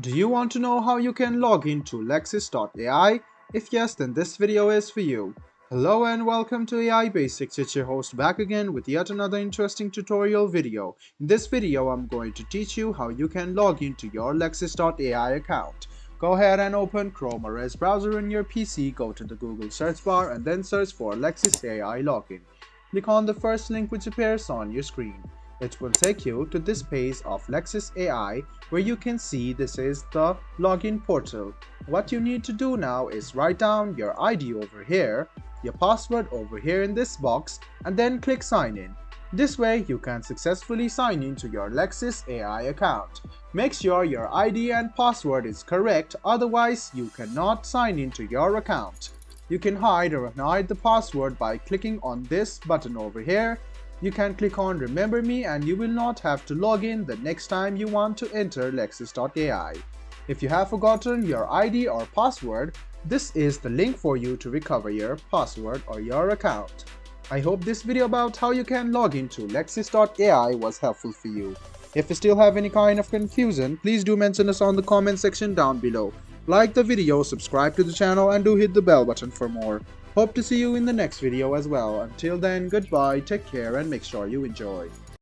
Do you want to know how you can log into Lexis AI? If yes, then this video is for you. Hello and welcome to AI Basics. It's your host back again with yet another interesting tutorial video. In this video, I'm going to teach you how you can log into your Lexis AI account. Go ahead and open Chrome or Edge browser on your PC, go to the Google search bar and then search for Lexis AI login. Click on the first link which appears on your screen. It will take you to this page of Lexis AI where you can see this is the login portal. What you need to do now is write down your ID over here, your password over here in this box, and then click sign in. This way you can successfully sign in to your Lexis AI account. Make sure your ID and password is correct, otherwise you cannot sign into your account. You can hide or unhide the password by clicking on this button over here. You can click on Remember Me and you will not have to log in the next time you want to enter Lexis.ai. If you have forgotten your ID or password, this is the link for you to recover your password or your account. I hope this video about how you can log into Lexis.ai was helpful for you. If you still have any kind of confusion, please do mention us on the comment section down below. Like the video, subscribe to the channel and do hit the bell button for more. Hope to see you in the next video as well. Until then, goodbye, take care and make sure you enjoy.